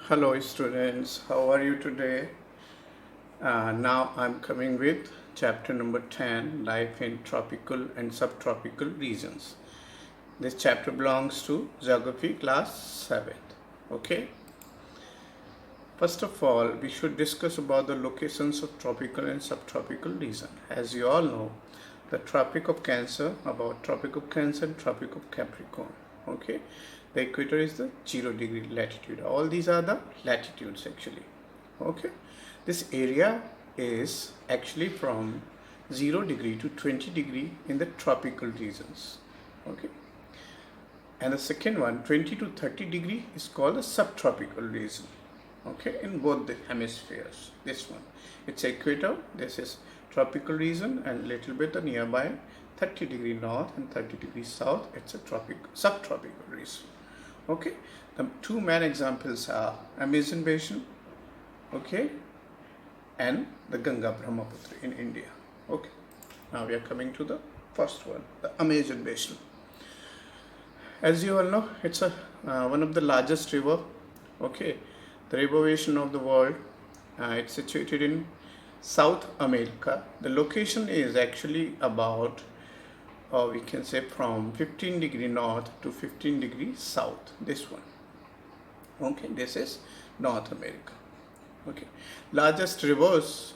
Hello students, how are you today? Now I'm coming with chapter number 10, Life in Tropical and Subtropical Regions. This chapter belongs to Geography class 7th. Okay. First of all, we should discuss about the locations of tropical and subtropical region. As you all know, the Tropic of Cancer, about Tropic of Cancer and Tropic of Capricorn. Okay. The equator is the 0 degree latitude. All these are the latitudes actually. Okay. This area is actually from 0 degree to 20 degree in the tropical regions. Okay. And the second one, 20 to 30 degree, is called the subtropical region. Okay, in both the hemispheres. This one, it's equator, this is tropical region, and little bit the nearby 30 degree north and 30 degree south, it's a subtropical region. Okay, the two main examples are Amazon basin, okay, and the Ganga Brahmaputra in India. Okay, now we are coming to the first one, the Amazon basin. As you all know, it's a one of the largest river. Okay, the river basin of the world. It's situated in South America. The location is actually about, we can say, from 15 degree north to 15 degree south. This one. Okay, this is North America. Okay, largest rivers.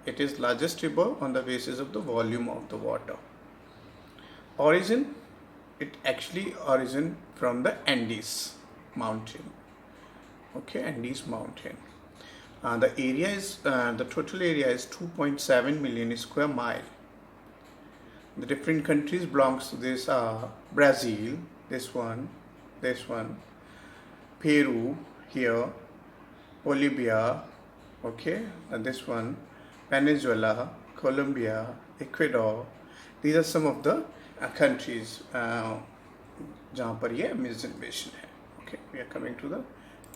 It is largest river on the basis of the volume of the water. Origin. It actually origin from the Andes mountain. Okay, Andes mountain. The area is the total area is 2.7 million square mile. The different countries belongs to this are Brazil, this one, Peru here, Bolivia, okay, and this one, Venezuela, Colombia, Ecuador. These are some of the countries जहाँ पर ये Amazon basin है. Okay, we are coming to the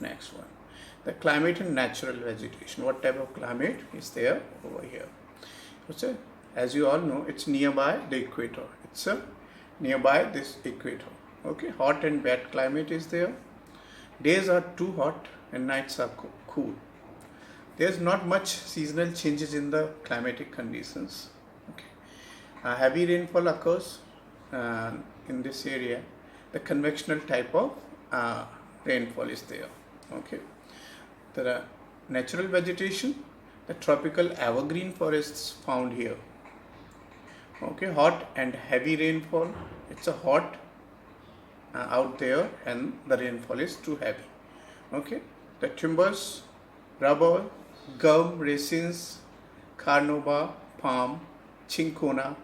next one. The climate and natural vegetation. What type of climate is there over here? Okay, as you all know, it's nearby the equator. It's nearby this equator. Okay, hot and wet climate is there. Days are too hot and nights are cool. There's not much seasonal changes in the climatic conditions. Okay, heavy rainfall occurs in this area. The convectional type of rainfall is there. Okay, the natural vegetation, the tropical evergreen forests found here. Okay, hot and heavy rainfall. It's a hot out there and the rainfall is too heavy. Okay, the timbers, rubber, gum, resins, carnauba, palm, cinchona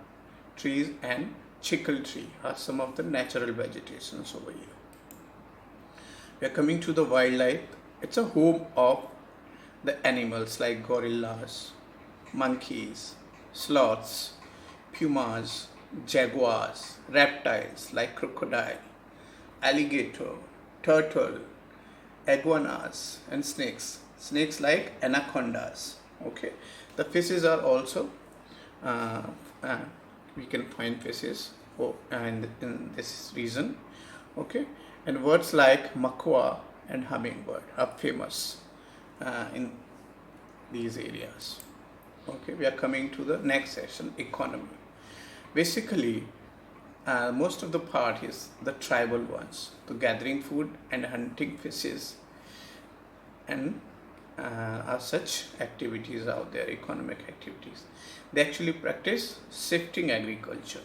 trees and chicle tree are some of the natural vegetations over here. We are coming to the wildlife. It's a home of the animals like gorillas, monkeys, sloths, pumas, jaguars, reptiles like crocodile, alligator, turtle, iguanas and snakes. Snakes like anacondas. Okay, the fishes are also we can find fishes in this region. Okay, and words like makua and hummingbird are famous in these areas. Okay, we are coming to the next section, economy. Basically, most of the part is the tribal ones, the gathering food and hunting fishes, and are such activities out there, economic activities. They actually practice shifting agriculture.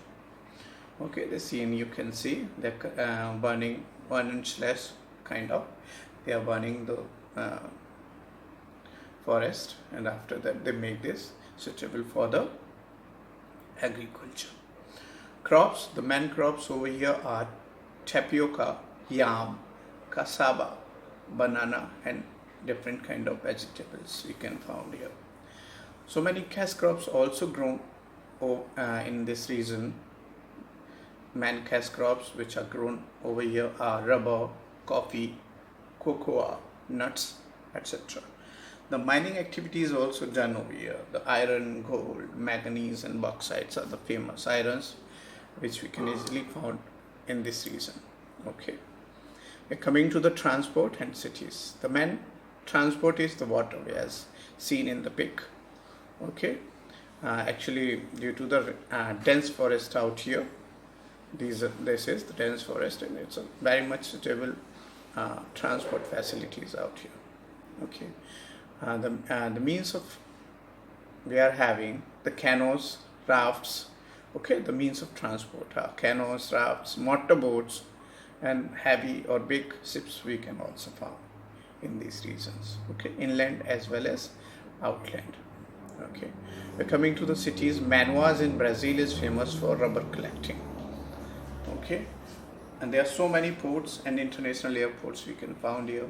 Okay, the scene you can see they're burning 1 inch less kind of. They are burning the forest, and after that they make this suitable for the agriculture. Crops, the main crops over here are tapioca, yam, cassava, banana and different kind of vegetables we can found here. So many cash crops also grown in this region. Main cash crops which are grown over here are rubber, coffee, cocoa, nuts, etc. The mining activity is also done over here. The iron, gold, manganese and bauxites are the famous irons which we can easily found in this region. Okay, We're coming to the transport and cities. The main transport is the waterway as seen in the pic. Okay, actually due to the dense forest out here, this is the dense forest, and it's a very much suitable transport facilities out here. Okay, the means of we are having the canoes, rafts. Okay, the means of transport are canoes, rafts, motorboats, and heavy or big ships we can also found in these regions. Okay, inland as well as outland. Okay, we're coming to the cities. Manaus in Brazil is famous for rubber collecting. Okay, and there are so many ports and international airports we can found here.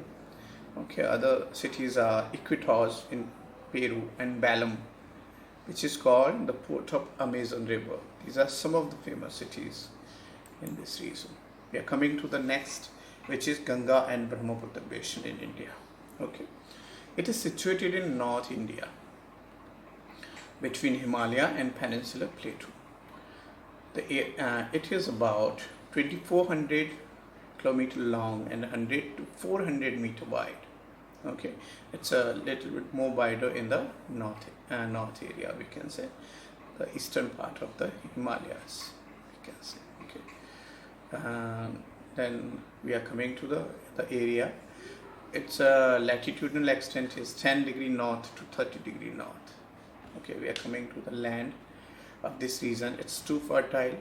Okay, other cities are Iquitos in Peru and Balam, which is called the port of Amazon River. These are some of the famous cities in this region. We are coming to the next, which is Ganga and Brahmaputra basin in India. Okay, it is situated in North India between Himalaya and Peninsular Plateau. It is about 2400 kilometer long and 100 to 400 meter wide. Okay, it's a little bit more wider in the north area, we can say, the eastern part of the Himalayas, we can say. Okay, then we are coming to the area. Its latitudinal extent is 10 degree north to 30 degree north. Okay, we are coming to the land of this region. It's too fertile.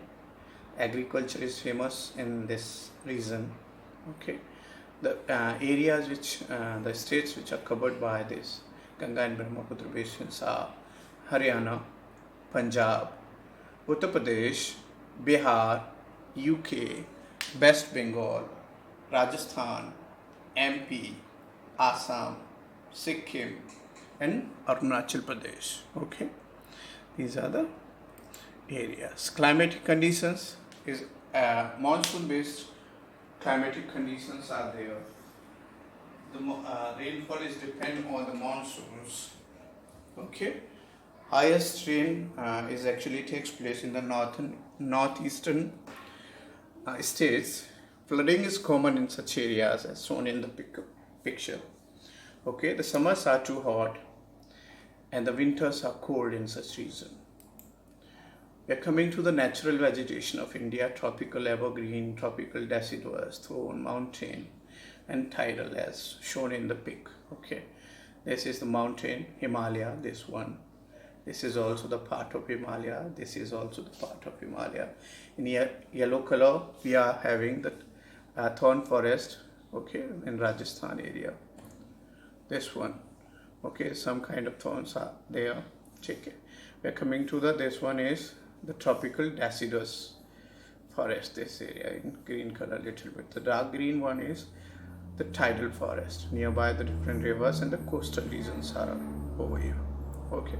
Agriculture is famous in this region. Okay, the areas which the states which are covered by this Ganga and Brahmaputra basins are Haryana, Punjab, Uttar Pradesh, Bihar, UK, West Bengal, Rajasthan, MP, Assam, Sikkim, and Arunachal Pradesh. Okay, these are the areas. Climatic conditions is monsoon based climatic conditions are there. The rainfall is depend on the monsoons. Okay, highest rain is actually takes place in the northeastern states. Flooding is common in such areas as shown in the picture. Okay, the summers are too hot and the winters are cold in such region. We are coming to the natural vegetation of India: tropical evergreen, tropical deciduous, thorn, mountain, and tidal as shown in the pic. Okay, this is the mountain Himalaya, this one. This is also the part of Himalaya. This is also the part of Himalaya. In yellow color, we are having the thorn forest. Okay, in Rajasthan area. This one. Okay, some kind of thorns are there. Check it. We are coming to this one is the tropical deciduous forest, this area in green color little bit. The dark green one is the tidal forest. Nearby the different rivers and the coastal regions are over here. Okay.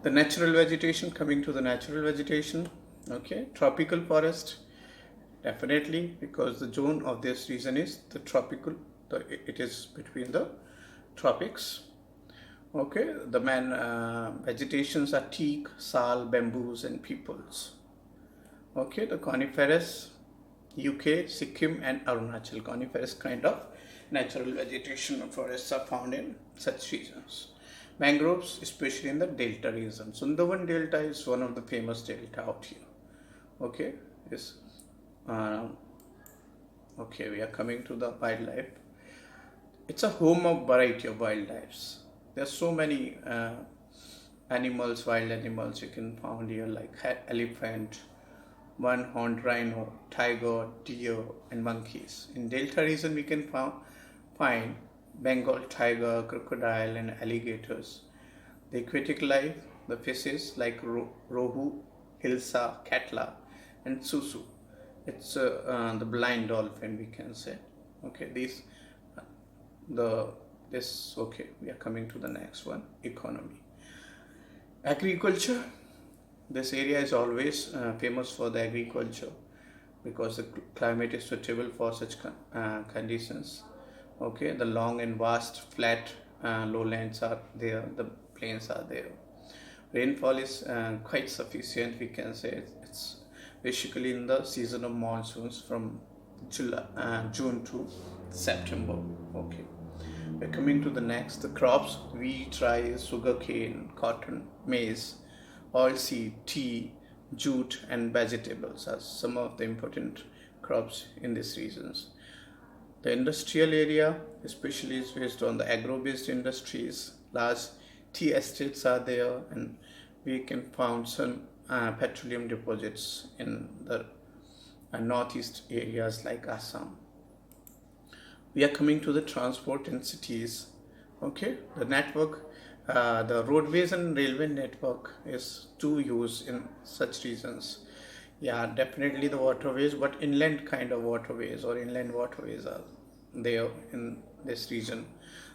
The natural vegetation, coming to the natural vegetation. Okay, tropical forest, definitely, because the zone of this region is the tropical, it is between the tropics. Okay, the main vegetations are teak, sal, bamboos, and peepals. Okay, the coniferous, UK, Sikkim, and Arunachal coniferous kind of natural vegetation forests are found in such regions. Mangroves, especially in the delta region. Sundarban Delta is one of the famous delta out here. Okay, yes. Okay, we are coming to the wildlife. It's a home of variety of wildlife. There are so many animals, wild animals you can find here, like elephant, one-horned rhino, tiger, deer, and monkeys. In delta region, we can find Bengal tiger, crocodile, and alligators. The aquatic life, the fishes like rohu, hilsa, katla, and susu. It's the blind dolphin, we can say. Okay, okay, we are coming to the next one, economy. Agriculture. This area is always famous for the agriculture because the climate is suitable for such conditions. Okay, the long and vast flat lowlands are there, the plains are there. Rainfall is quite sufficient, we can say. It's basically in the season of monsoons from June to September. Okay. We're coming to the next. The crops: wheat, rice, sugarcane, cotton, maize, oilseed, tea, jute, and vegetables are some of the important crops in these regions. The industrial area, especially, is based on the agro-based industries. Large tea estates are there, and we can find some petroleum deposits in the northeast areas like Assam. We are coming to the transport in cities. Okay, the network, the roadways and railway network is to use in such regions. Yeah, definitely the waterways, but inland kind of waterways or inland waterways are there in this region.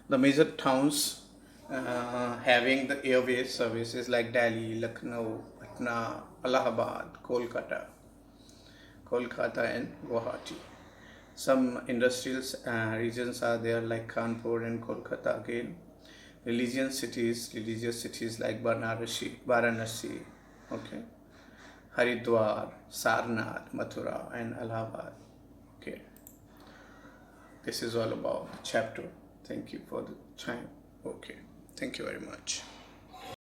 The major towns having the airways services like Delhi, Lucknow, Patna, Allahabad, Kolkata, and Guwahati. Some industrial regions are there like Kanpur and Kolkata again. Religious cities like Varanasi, okay, Haridwar, Sarnath, Mathura, and Allahabad. Okay, this is all about the chapter. Thank you for the time. Okay, thank you very much.